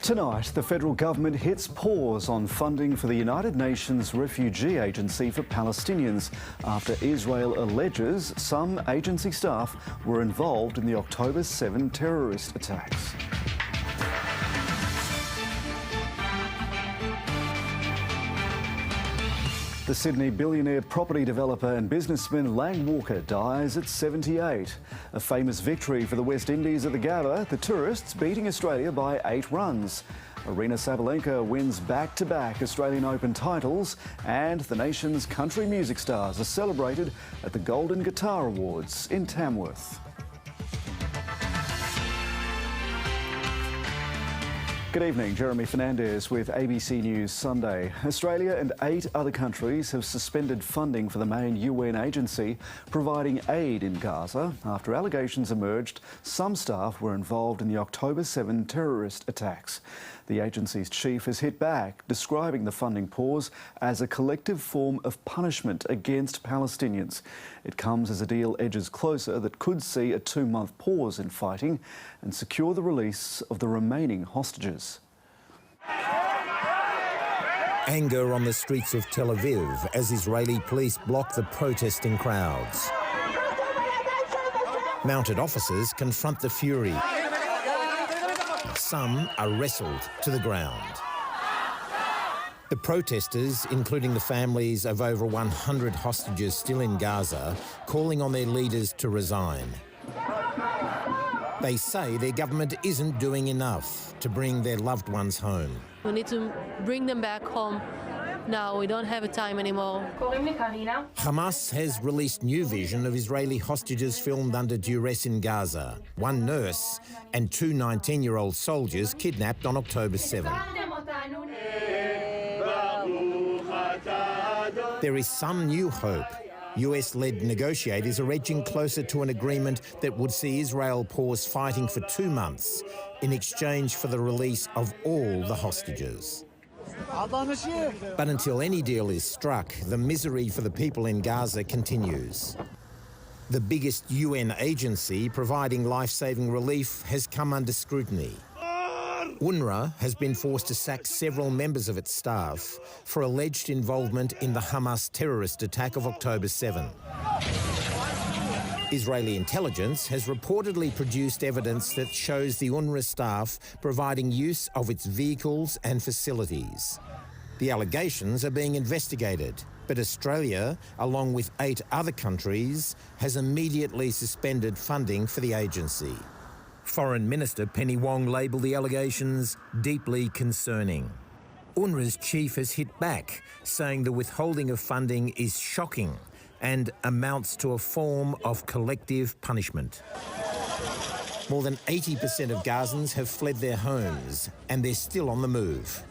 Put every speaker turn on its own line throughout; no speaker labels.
Tonight, the federal government hits pause on funding for the United Nations Refugee Agency for Palestinians after Israel alleges some agency staff were involved in the October 7 terrorist attacks. The Sydney billionaire property developer and businessman Lang Walker dies at 78. A famous victory for the West Indies at the Gabba, the tourists beating Australia by 8 runs. Aryna Sabalenka wins back-to-back Australian Open titles, and the nation's country music stars are celebrated at the Golden Guitar Awards in Tamworth. Good evening, Jeremy Fernandez with ABC News Sunday. Australia and 8 other countries have suspended funding for the main UN agency providing aid in Gaza after allegations emerged some staff were involved in the October 7 terrorist attacks. The agency's chief has hit back, describing the funding pause as a collective form of punishment against Palestinians. It comes as a deal edges closer that could see a 2-month pause in fighting and secure the release of the remaining hostages.
Anger on the streets of Tel Aviv as Israeli police block the protesting crowds. Mounted officers confront the fury. Some are wrestled to the ground. The protesters, including the families of over 100 hostages still in Gaza, calling on their leaders to resign. They say their government isn't doing enough to bring their loved ones home.
We need to bring them back home. Now, we don't have a time anymore.
Hamas has released new vision of Israeli hostages filmed under duress in Gaza. 1 nurse and 2 19-year-old soldiers kidnapped on October 7. There is some new hope. US-led negotiators are edging closer to an agreement that would see Israel pause fighting for 2 months in exchange for the release of all the hostages. But until any deal is struck, the misery for the people in Gaza continues. The biggest UN agency providing life-saving relief has come under scrutiny. UNRWA has been forced to sack several members of its staff for alleged involvement in the Hamas terrorist attack of October 7. Israeli intelligence has reportedly produced evidence that shows the UNRWA staff providing use of its vehicles and facilities. The allegations are being investigated, but Australia, along with 8 other countries, has immediately suspended funding for the agency. Foreign Minister Penny Wong labelled the allegations deeply concerning. UNRWA's chief has hit back, saying the withholding of funding is shocking and amounts to a form of collective punishment. More than 80% of Gazans have fled their homes and they're still on the move.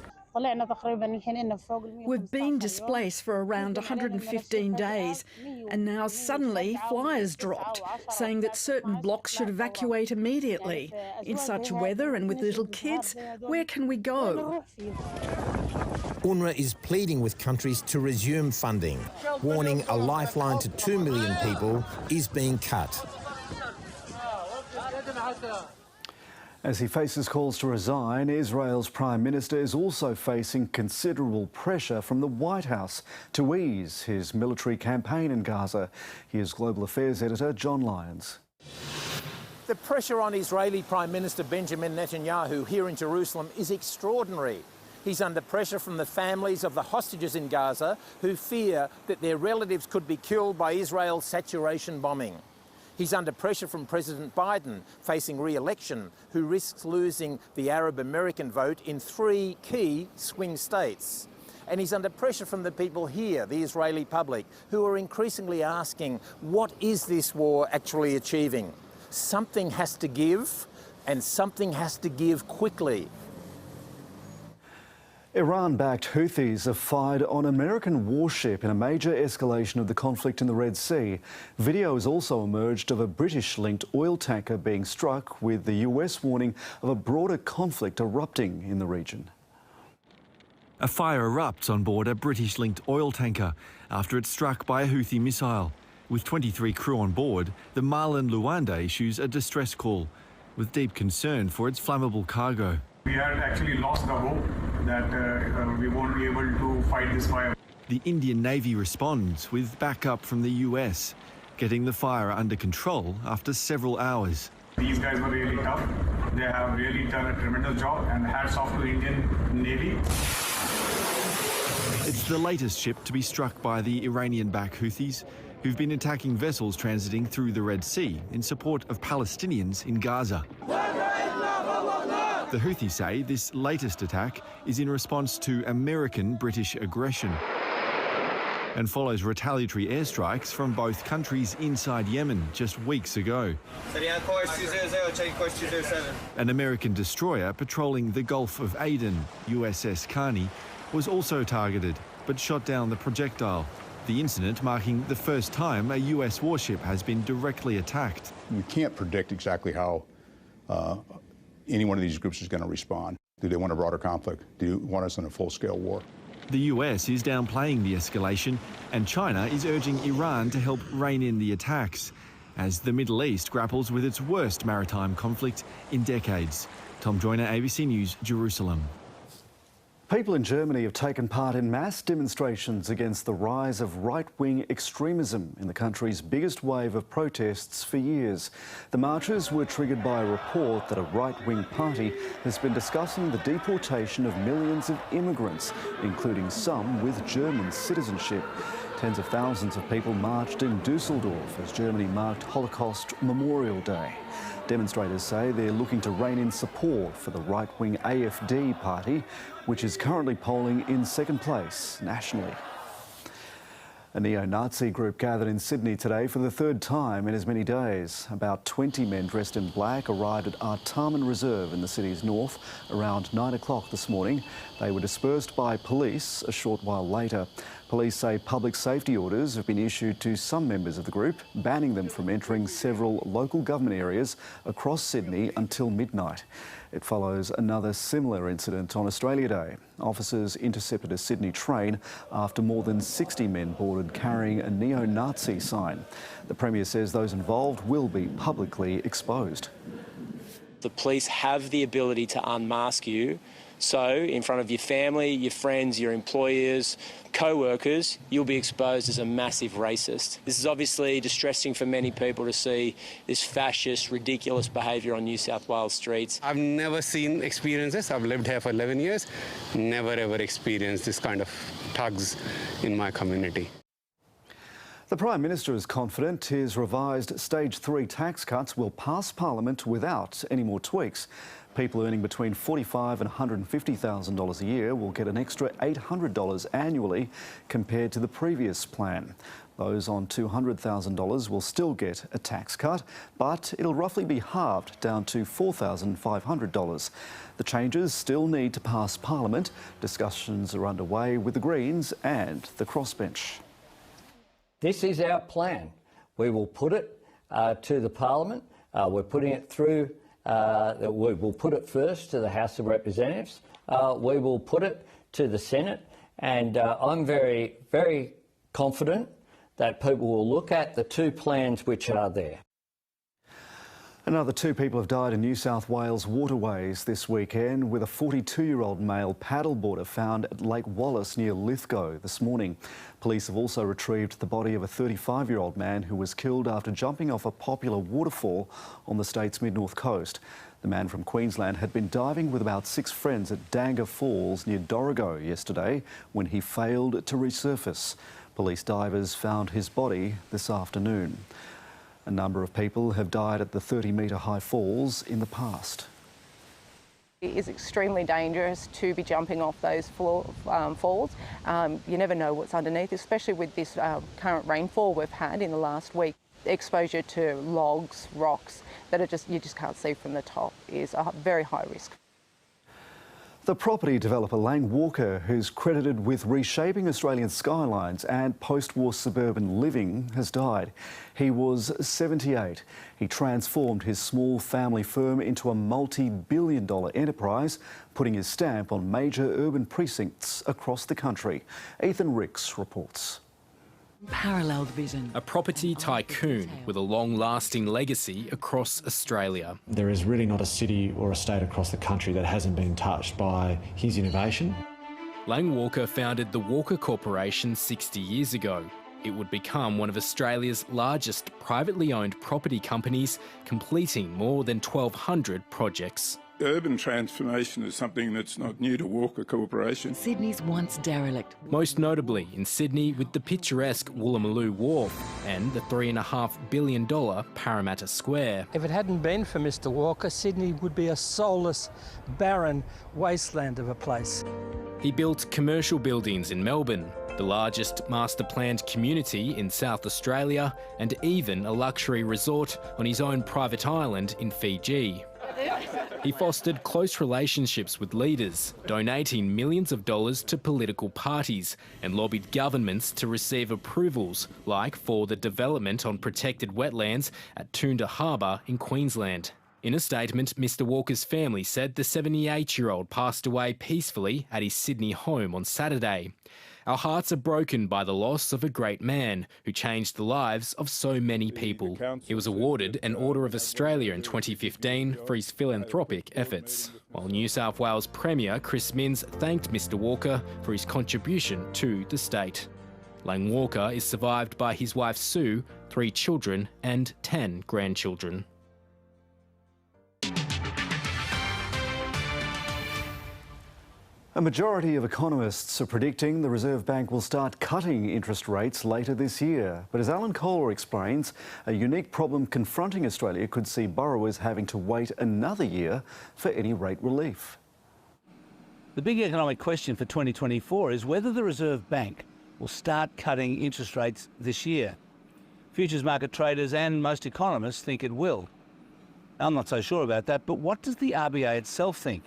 We've been displaced for around 115 days, and now suddenly flyers dropped saying that certain blocks should evacuate immediately. In such weather and with little kids, where can we go?
UNRWA is pleading with countries to resume funding, warning a lifeline to 2 million people is being cut.
As he faces calls to resign, Israel's Prime Minister is also facing considerable pressure from the White House to ease his military campaign in Gaza. Here's Global Affairs Editor John Lyons.
The pressure on Israeli Prime Minister Benjamin Netanyahu here in Jerusalem is extraordinary. He's under pressure from the families of the hostages in Gaza who fear that their relatives could be killed by Israel's saturation bombing. He's under pressure from President Biden, facing re-election, who risks losing the Arab American vote in 3 key swing states. And he's under pressure from the people here, the Israeli public, who are increasingly asking, what is this war actually achieving? Something has to give, and something has to give quickly.
Iran-backed Houthis have fired on an American warship in a major escalation of the conflict in the Red Sea. Video has also emerged of a British-linked oil tanker being struck, with the US warning of a broader conflict erupting in the region.
A fire erupts on board a British-linked oil tanker after it's struck by a Houthi missile. With 23 crew on board, the Marlin Luanda issues a distress call, with deep concern for its flammable cargo.
We had actually lost the hope that we won't be able to fight this fire.
The Indian Navy responds with backup from the US, getting the fire under control after several hours.
These guys were really tough. They have really done a tremendous job, and hats off to the Indian Navy.
It's the latest ship to be struck by the Iranian-backed Houthis, who've been attacking vessels transiting through the Red Sea in support of Palestinians in Gaza. The Houthis say this latest attack is in response to American-British aggression and follows retaliatory airstrikes from both countries inside Yemen just weeks ago. An American destroyer patrolling the Gulf of Aden, USS Carney, was also targeted but shot down the projectile. The incident marking the first time a US warship has been directly attacked.
We can't predict exactly how any one of these groups is going to respond. Do they want a broader conflict? Do they want us in a full-scale war?
The US is downplaying the escalation, and China is urging Iran to help rein in the attacks, as the Middle East grapples with its worst maritime conflict in decades. Tom Joyner, ABC News, Jerusalem.
People in Germany have taken part in mass demonstrations against the rise of right-wing extremism in the country's biggest wave of protests for years. The marches were triggered by a report that a right-wing party has been discussing the deportation of millions of immigrants, including some with German citizenship. Tens of thousands of people marched in Dusseldorf as Germany marked Holocaust Memorial Day. Demonstrators say they're looking to rein in support for the right-wing AfD party, which is currently polling in second place nationally. A neo-Nazi group gathered in Sydney today for the third time in as many days. About 20 men dressed in black arrived at Artarmon Reserve in the city's north around 9 o'clock this morning. They were dispersed by police a short while later. Police say public safety orders have been issued to some members of the group, banning them from entering several local government areas across Sydney until midnight. It follows another similar incident on Australia Day. Officers intercepted a Sydney train after more than 60 men boarded carrying a neo-Nazi sign. The Premier says those involved will be publicly exposed.
The police have the ability to unmask you, so in front of your family, your friends, your employers, co-workers, you'll be exposed as a massive racist. This is obviously distressing for many people to see this fascist, ridiculous behaviour on New South Wales streets.
I've never experienced this. I've lived here for 11 years. Never ever experienced this kind of thugs in my community.
The Prime Minister is confident his revised Stage 3 tax cuts will pass Parliament without any more tweaks. People earning between $45,000 and $150,000 a year will get an extra $800 annually compared to the previous plan. Those on $200,000 will still get a tax cut, but it'll roughly be halved down to $4,500. The changes still need to pass Parliament. Discussions are underway with the Greens and the crossbench.
This is our plan. We will put it to the Parliament. We're putting it through. We will put it first to the House of Representatives. We will put it to the Senate. And I'm very, very confident that people will look at the two plans which are there.
Another 2 people have died in New South Wales waterways this weekend, with a 42-year-old male paddleboarder found at Lake Wallace near Lithgow this morning. Police have also retrieved the body of a 35-year-old man who was killed after jumping off a popular waterfall on the state's mid-north coast. The man from Queensland had been diving with about 6 friends at Danga Falls near Dorrigo yesterday when he failed to resurface. Police divers found his body this afternoon. A number of people have died at the 30-metre high falls in the past.
It is extremely dangerous to be jumping off those falls. You never know what's underneath, especially with this current rainfall we've had in the last week. Exposure to logs, rocks that you just can't see from the top is a very high risk.
The property developer Lang Walker, who's credited with reshaping Australian skylines and post-war suburban living, has died. He was 78. He transformed his small family firm into a multi-billion-dollar enterprise, putting his stamp on major urban precincts across the country. Ethan Ricks reports.
Paralleled vision.
A property tycoon with a long-lasting legacy across Australia.
There is really not a city or a state across the country that hasn't been touched by his innovation.
Lang Walker founded the Walker Corporation 60 years ago. It would become one of Australia's largest privately owned property companies, completing more than 1,200 projects.
Urban transformation is something that's not new to Walker Corporation.
Sydney's once derelict.
Most notably in Sydney with the picturesque Woolloomooloo Wharf and the $3.5 billion Parramatta Square.
If it hadn't been for Mr Walker, Sydney would be a soulless, barren wasteland of a place.
He built commercial buildings in Melbourne, the largest master-planned community in South Australia, and even a luxury resort on his own private island in Fiji. He fostered close relationships with leaders, donating millions of dollars to political parties, and lobbied governments to receive approvals, like for the development on protected wetlands at Toondah Harbour in Queensland. In a statement, Mr Walker's family said the 78-year-old passed away peacefully at his Sydney home on Saturday. Our hearts are broken by the loss of a great man who changed the lives of so many people. He was awarded an Order of Australia in 2015 for his philanthropic efforts, while New South Wales Premier Chris Minns thanked Mr Walker for his contribution to the state. Lang Walker is survived by his wife Sue, 3 children and 10 grandchildren.
A majority of economists are predicting the Reserve Bank will start cutting interest rates later this year. But as Alan Kohler explains, a unique problem confronting Australia could see borrowers having to wait another year for any rate relief.
The big economic question for 2024 is whether the Reserve Bank will start cutting interest rates this year. Futures market traders and most economists think it will. I'm not so sure about that, but what does the RBA itself think?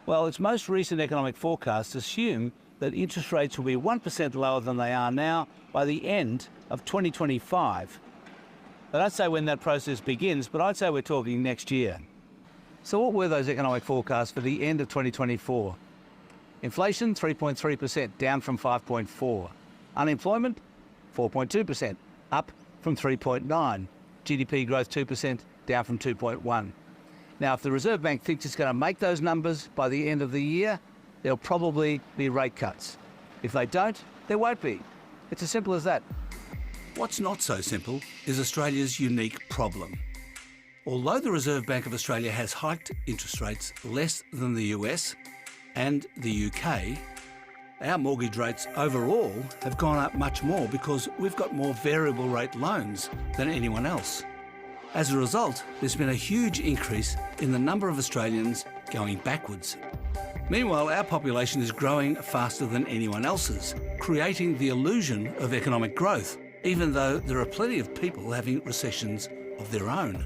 Well, its most recent economic forecasts assume that interest rates will be 1% lower than they are now by the end of 2025. They don't say when that process begins, but I'd say we're talking next year. So what were those economic forecasts for the end of 2024? Inflation, 3.3%, down from 5.4. Unemployment, 4.2%, up from 3.9. GDP growth, 2%, down from 2.1. Now, if the Reserve Bank thinks it's going to make those numbers by the end of the year, there'll probably be rate cuts. If they don't, there won't be. It's as simple as that.
What's not so simple is Australia's unique problem. Although the Reserve Bank of Australia has hiked interest rates less than the US and the UK, our mortgage rates overall have gone up much more because we've got more variable rate loans than anyone else. As a result, there's been a huge increase in the number of Australians going backwards. Meanwhile, our population is growing faster than anyone else's, creating the illusion of economic growth, even though there are plenty of people having recessions of their own.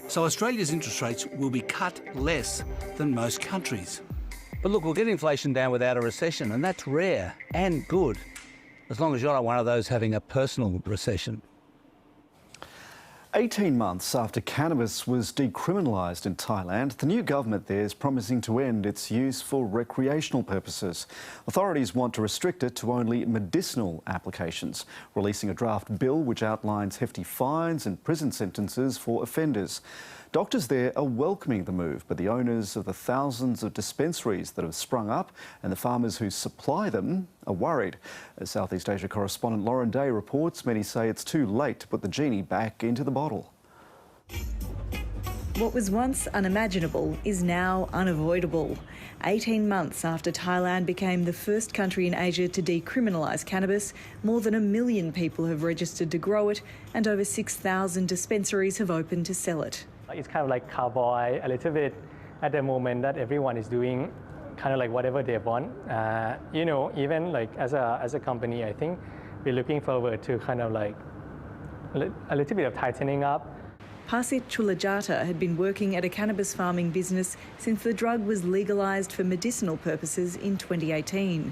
So Australia's interest rates will be cut less than most countries.
But look, we'll get inflation down without a recession, and that's rare and good, as long as you're not one of those having a personal recession.
18 months after cannabis was decriminalised in Thailand, the new government there is promising to end its use for recreational purposes. Authorities want to restrict it to only medicinal applications, releasing a draft bill which outlines hefty fines and prison sentences for offenders. Doctors there are welcoming the move, but the owners of the thousands of dispensaries that have sprung up and the farmers who supply them are worried. As Southeast Asia correspondent Lauren Day reports, many say it's too late to put the genie back into the bottle.
What was once unimaginable is now unavoidable. 18 months after Thailand became the first country in Asia to decriminalise cannabis, more than 1 million people have registered to grow it and over 6,000 dispensaries have opened to sell it.
It's kind of like cowboy a little bit at the moment that everyone is doing kind of like whatever they want. You know, even like as a company, I think we're looking forward to kind of like a little bit of tightening up.
Pasit Chulajata had been working at a cannabis farming business since the drug was legalised for medicinal purposes in 2018.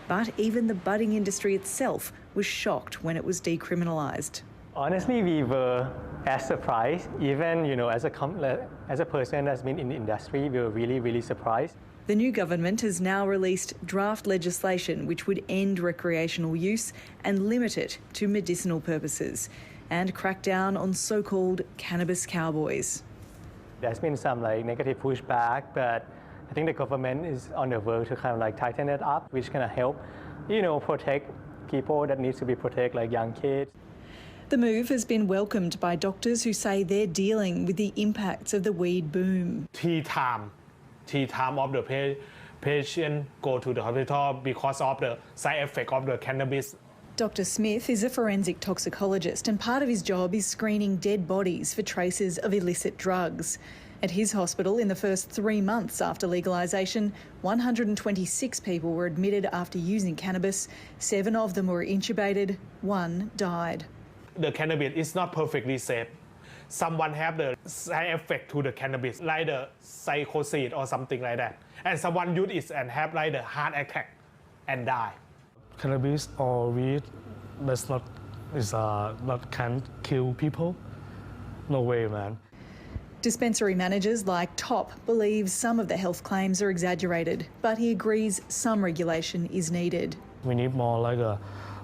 But even the budding industry itself was shocked when it was decriminalised.
Honestly, we were as surprised. Even, you know, as a person that's been in the industry, we were really, really surprised.
The new government has now released draft legislation which would end recreational use and limit it to medicinal purposes and crack down on so-called cannabis cowboys.
There's been some negative pushback, but I think the government is on the verge to kind of tighten it up, which can help, protect people that need to be protected, like young kids.
The move has been welcomed by doctors who say they're dealing with the impacts of the weed boom.
Tea time of the patient go to the hospital because of the side effect of the cannabis.
Dr. Smith is a forensic toxicologist and part of his job is screening dead bodies for traces of illicit drugs. At his hospital, in the first 3 months after legalisation, 126 people were admitted after using cannabis. 7 of them were intubated, 1 died.
The cannabis is not perfectly safe. Someone have the side effect to the cannabis, like the psychosis or something like that. And someone use it and have the heart attack and die.
Cannabis or weed can't kill people. No way, man.
Dispensary managers like Top believe some of the health claims are exaggerated, but he agrees some regulation is needed.
We need more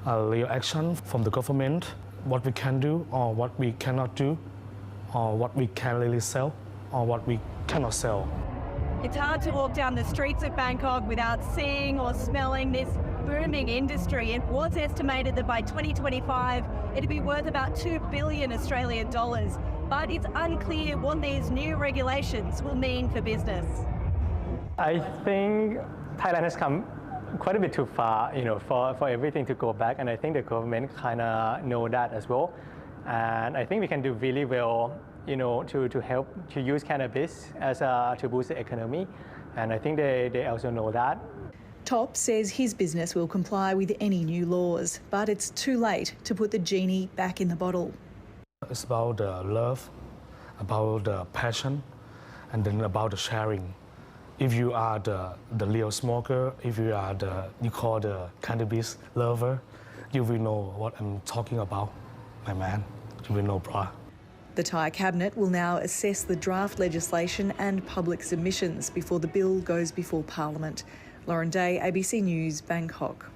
a real action from the government, what we can do or what we cannot do, or what we can really sell or what we cannot sell.
It's hard to walk down the streets of Bangkok without seeing or smelling this booming industry. It was estimated that by 2025 it'd be worth about 2 billion Australian dollars, but it's unclear what these new regulations will mean for business.
I think Thailand has come quite a bit too far, for everything to go back, and I think the government kind of know that as well. And I think we can do really well, to help to use cannabis as to boost the economy. And I think they also know that.
Top says his business will comply with any new laws, but it's too late to put the genie back in the bottle.
It's about the love, about the passion, and then about the sharing. If you are the real smoker, if you are you call the cannabis lover, you will know what I'm talking about, my man. You will know, brah.
The Thai cabinet will now assess the draft legislation and public submissions before the bill goes before Parliament. Lauren Day, ABC News, Bangkok.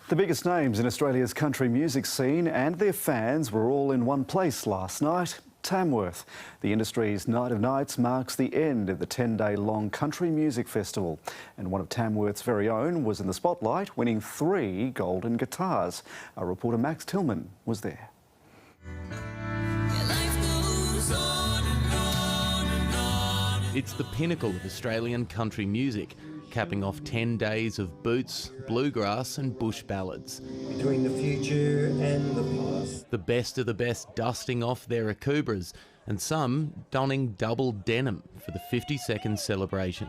The biggest names in Australia's country music scene and their fans were all in one place last night. Tamworth. The industry's Night of Nights marks the end of the 10-day-long country music festival. And one of Tamworth's very own was in the spotlight, winning 3 golden guitars. Our reporter Max Tillman was there.
It's the pinnacle of Australian country music, capping off 10 days of boots, bluegrass and bush ballads.
Between the future and the past.
The best of the best dusting off their akubras, and some donning double denim for the 50-second celebration.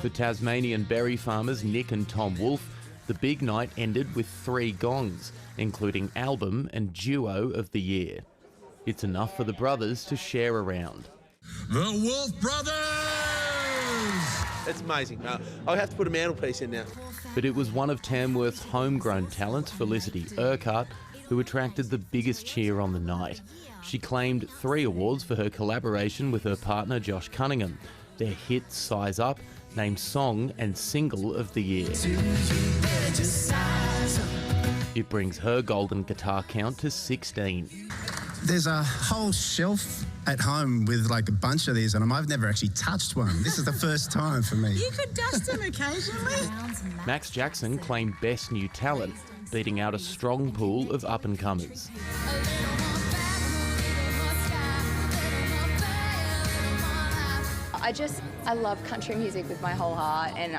For Tasmanian berry farmers Nick and Tom Wolfe, the big night ended with 3 gongs, including Album and Duo of the Year. It's enough for the brothers to share around.
The Wolfe Brothers! It's amazing. I'll have to put a mantelpiece in now.
But it was one of Tamworth's homegrown talents, Felicity Urquhart, who attracted the biggest cheer on the night. She claimed 3 awards for her collaboration with her partner Josh Cunningham. Their hit Size Up, named Song and Single of the Year. It brings her golden guitar count to 16.
There's a whole shelf at home with a bunch of these and I've never actually touched one. This is the first time for me.
You could dust them occasionally.
Max Jackson claimed Best New Talent, beating out a strong pool of up-and-comers.
I love country music with my whole heart, and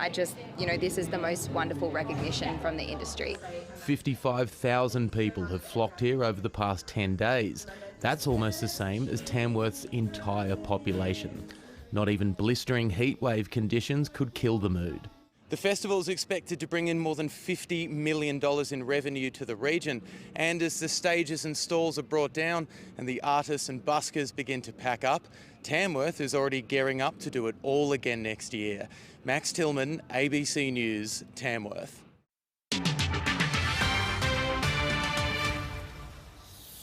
this is the most wonderful recognition from the industry.
55,000 people have flocked here over the past 10 days. That's almost the same as Tamworth's entire population. Not even blistering heatwave conditions could kill the mood.
The festival is expected to bring in more than $50 million in revenue to the region, and as the stages and stalls are brought down and the artists and buskers begin to pack up, Tamworth is already gearing up to do it all again next year. Max Tillman, ABC News, Tamworth.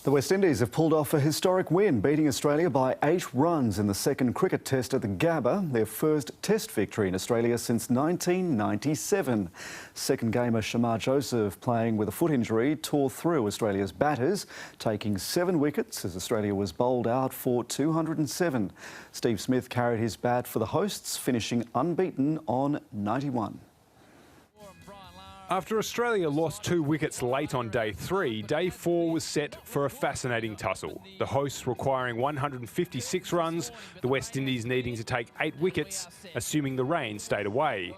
The West Indies have pulled off a historic win, beating Australia by 8 runs in the second cricket test at the Gabba, their first test victory in Australia since 1997. Second gamer Shamar Joseph, playing with a foot injury, tore through Australia's batters, taking 7 wickets as Australia was bowled out for 207. Steve Smith carried his bat for the hosts, finishing unbeaten on 91.
After Australia lost 2 wickets late on day 3, day 4 was set for a fascinating tussle. The hosts requiring 156 runs, the West Indies needing to take 8 wickets, assuming the rain stayed away.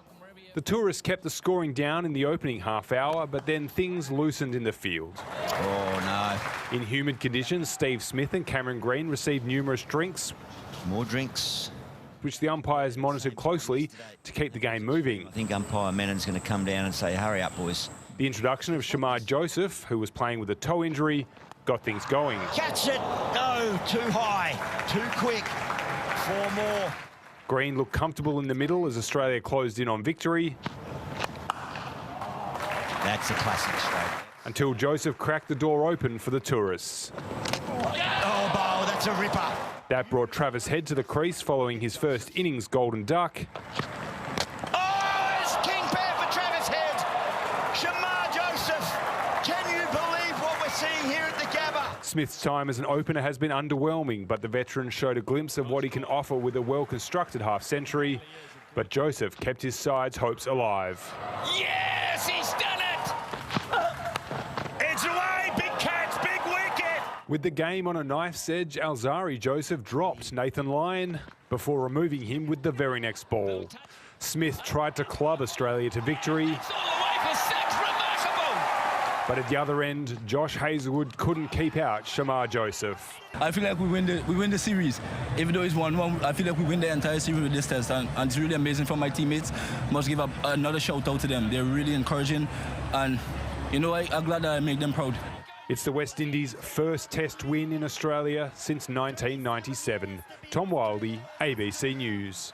The tourists kept the scoring down in the opening half hour, but then things loosened in the field.
Oh no.
In humid conditions, Steve Smith and Cameron Green received numerous drinks.
More drinks.
Which the umpires monitored closely to keep the game moving.
I think umpire Menon's going to come down and say, hurry up, boys.
The introduction of Shamar Joseph, who was playing with a toe injury, got things going.
Catch it! No, too high, too quick. 4 more.
Green looked comfortable in the middle as Australia closed in on victory.
That's a classic straight.
Until Joseph cracked the door open for the tourists.
Oh, Bo, that's a ripper.
That brought Travis Head to the crease following his first innings golden duck.
Oh, it's King Bear for Travis Head. Shamar Joseph. Can you believe what we're seeing here at the Gabba?
Smith's time as an opener has been underwhelming, but the veteran showed a glimpse of what he can offer with a well-constructed half-century. But Joseph kept his side's hopes alive.
Yes, he's done it! It's away, big catch, big wicket!
With the game on a knife's edge, Alzari Joseph dropped Nathan Lyon before removing him with the very next ball. Smith tried to club Australia to victory. But at the other end, Josh Hazlewood couldn't keep out Shamar Joseph.
I feel like we win the series. Even though it's 1-1, I feel like we win the entire series with this test. And it's really amazing for my teammates. Must give up another shout out to them. They're really encouraging. And, you know, I'm glad that I make them proud.
It's the West Indies' first test win in Australia since 1997. Tom Wildey, ABC News.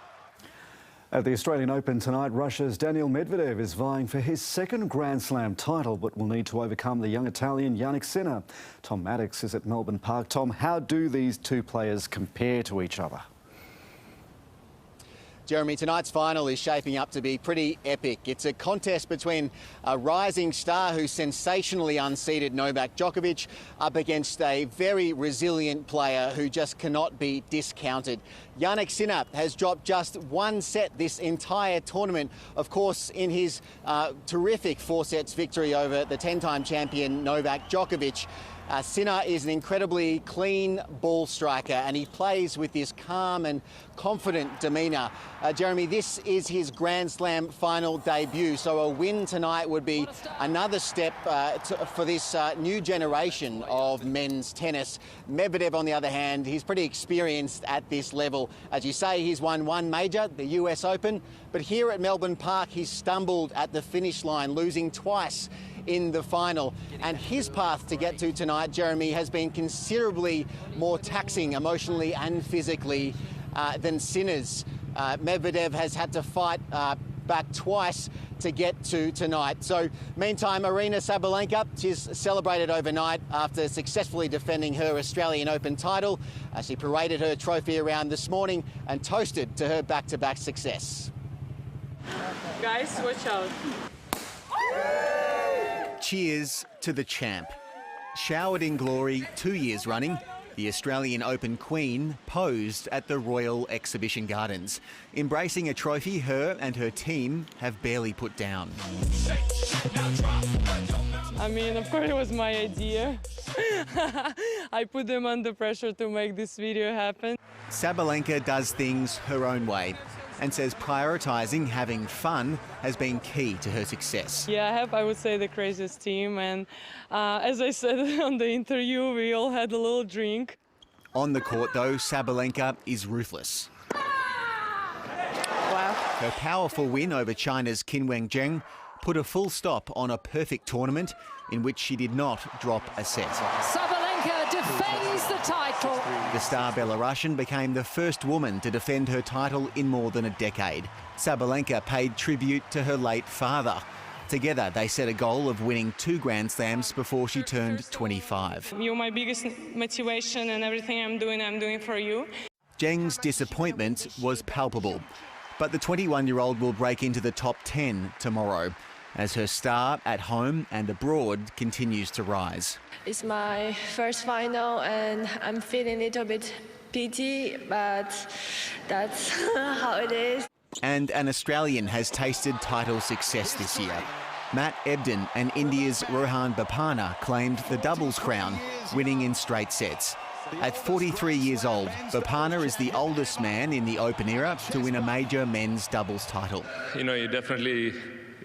At the Australian Open tonight, Russia's Daniil Medvedev is vying for his second Grand Slam title, but will need to overcome the young Italian Jannik Sinner. Tom Maddox is at Melbourne Park. Tom, how do these two players compare to each other?
Jeremy, tonight's final is shaping up to be pretty epic. It's a contest between a rising star who sensationally unseated Novak Djokovic up against a very resilient player who just cannot be discounted. Jannik Sinner has dropped just 1 set this entire tournament, of course, in his terrific 4 sets victory over the 10-time champion Novak Djokovic. Sinner is an incredibly clean ball striker and he plays with this calm and confident demeanour. Jeremy, this is his Grand Slam final debut, so a win tonight would be another step for this new generation of men's tennis. Medvedev, on the other hand, he's pretty experienced at this level. As you say, he's won 1 major, the US Open, but here at Melbourne Park, he stumbled at the finish line, losing twice in the final. And his path to get to tonight, Jeremy, has been considerably more taxing emotionally and physically than Sinner's. Medvedev has had to fight back twice to get to tonight. So meantime, Aryna Sabalenka, she's celebrated overnight after successfully defending her Australian Open title. She paraded her trophy around this morning and toasted to her back-to-back success.
Guys, watch out.
Cheers to the champ. Showered in glory 2 years running, the Australian Open Queen posed at the Royal Exhibition Gardens, embracing a trophy her and her team have barely put down.
I mean, of course it was my idea. I put them under pressure to make this video happen.
Sabalenka does things her own way and says prioritising having fun has been key to her success.
Yeah, I have, I would say, the craziest team. And as I said on the interview, we all had a little drink.
On the court, though, Sabalenka is ruthless.
Wow.
Her powerful win over China's Qin Wenzheng put a full stop on a perfect tournament in which she did not drop a set.
Sabalenka defends the title.
The star Belarusian became the first woman to defend her title in more than a decade. Sabalenka paid tribute to her late father. Together, they set a goal of winning 2 Grand Slams before she turned 25.
You're my biggest motivation, and everything I'm doing for you.
Zheng's disappointment was palpable, but the 21-year-old will break into the top 10 tomorrow as her star at home and abroad continues to rise.
It's my first final and I'm feeling a little bit pity, but that's how it is.
And an Australian has tasted title success this year. Matt Ebden and India's Rohan Bopanna claimed the doubles crown, winning in straight sets. At 43 years old, Bopanna is the oldest man in the Open era to win a major men's doubles title.
You definitely,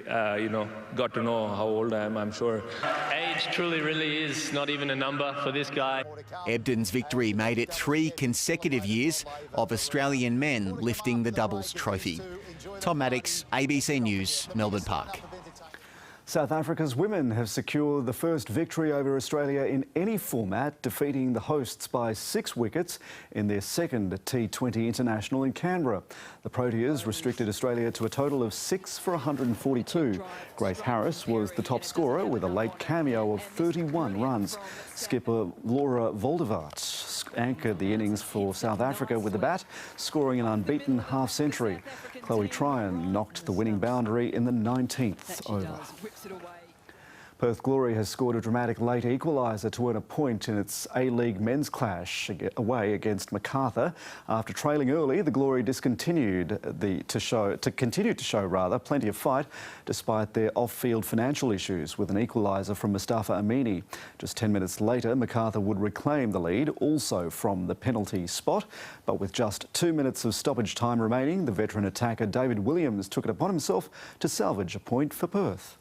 got to know how old I am, I'm sure. Age truly really is not even a number for this guy.
Ebden's victory made it 3 consecutive years of Australian men lifting the doubles trophy. Tom Maddox, ABC News, Melbourne Park.
South Africa's women have secured the first victory over Australia in any format, defeating the hosts by 6 wickets in their second T20 international in Canberra. The Proteas restricted Australia to a total of 6 for 142. Grace Harris was the top scorer with a late cameo of 31 runs. Skipper Laura Voldemort anchored the innings for South Africa with the bat, scoring an unbeaten half-century. Chloe Tryon knocked the winning boundary in the 19th over. Perth Glory has scored a dramatic late equaliser to earn a point in its A-League men's clash away against Macarthur. After trailing early, the Glory continued to show plenty of fight despite their off-field financial issues with an equaliser from Mustafa Amini. Just 10 minutes later, Macarthur would reclaim the lead, also from the penalty spot. But with just 2 minutes of stoppage time remaining, the veteran attacker David Williams took it upon himself to salvage a point for Perth.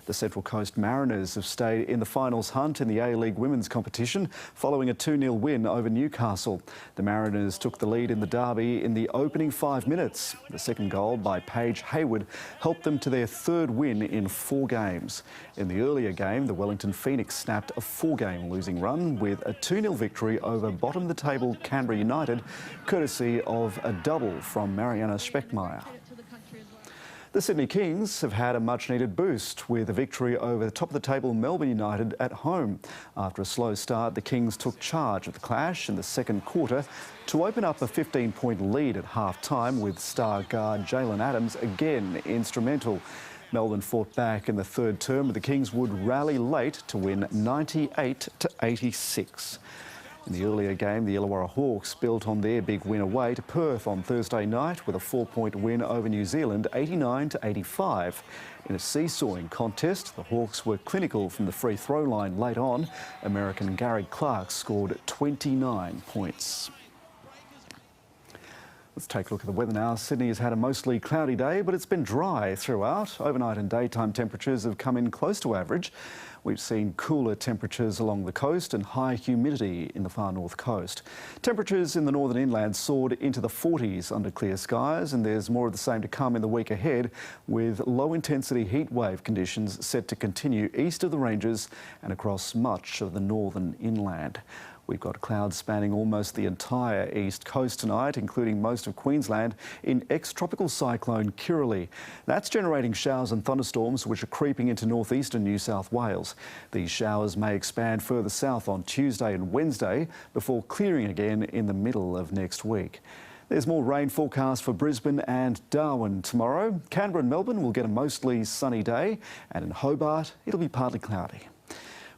The Central Coast Mariners have stayed in the finals hunt in the A-League women's competition following a 2-0 win over Newcastle. The Mariners took the lead in the derby in the opening 5 minutes. The second goal by Paige Hayward helped them to their 3rd win in 4 games. In the earlier game, the Wellington Phoenix snapped a 4-game losing run with a 2-0 victory over bottom-of-the-table Canberra United, courtesy of a double from Mariana Speckmaier. The Sydney Kings have had a much-needed boost with a victory over the top-of-the-table Melbourne United at home. After a slow start, the Kings took charge of the clash in the second quarter to open up a 15-point lead at half-time, with star guard Jalen Adams again instrumental. Melbourne fought back in the third term, but the Kings would rally late to win 98-86. In the earlier game, the Illawarra Hawks built on their big win away to Perth on Thursday night with a 4-point win over New Zealand, 89-85. In a seesawing contest, the Hawks were clinical from the free throw line late on. American Gary Clark scored 29 points. Let's take a look at the weather now. Sydney has had a mostly cloudy day, but it's been dry throughout. Overnight and daytime temperatures have come in close to average. We've seen cooler temperatures along the coast and high humidity in the far north coast. Temperatures in the northern inland soared into the 40s under clear skies, and there's more of the same to come in the week ahead, with low-intensity heat wave conditions set to continue east of the ranges and across much of the northern inland. We've got clouds spanning almost the entire east coast tonight, including most of Queensland, in ex-tropical cyclone Kirrily. That's generating showers and thunderstorms which are creeping into northeastern New South Wales. These showers may expand further south on Tuesday and Wednesday before clearing again in the middle of next week. There's more rain forecast for Brisbane and Darwin tomorrow. Canberra and Melbourne will get a mostly sunny day, and in Hobart it'll be partly cloudy.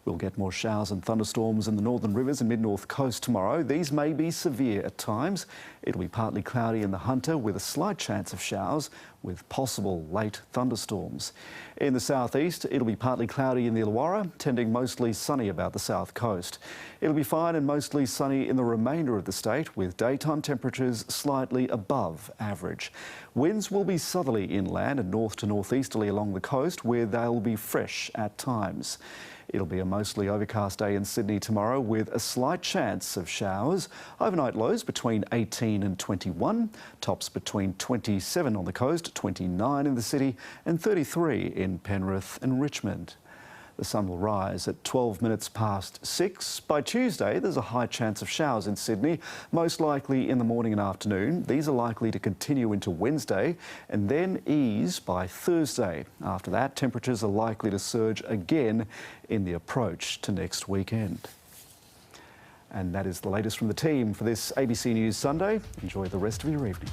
We'll get more showers and thunderstorms in the northern rivers and mid-north coast tomorrow. These may be severe at times. It'll be partly cloudy in the Hunter with a slight chance of showers with possible late thunderstorms. In the southeast, it'll be partly cloudy in the Illawarra, tending mostly sunny about the south coast. It'll be fine and mostly sunny in the remainder of the state, with daytime temperatures slightly above average. Winds will be southerly inland and north to northeasterly along the coast, where they'll be fresh at times. It'll be a mostly overcast day in Sydney tomorrow with a slight chance of showers. Overnight lows between 18 and 21, tops between 27 on the coast, 29 in the city and 33 in Penrith and Richmond. The sun will rise at 12 minutes past 6. By Tuesday, there's a high chance of showers in Sydney, most likely in the morning and afternoon. These are likely to continue into Wednesday and then ease by Thursday. After that, temperatures are likely to surge again in the approach to next weekend. And that is the latest from the team for this ABC News Sunday. Enjoy the rest of your evening.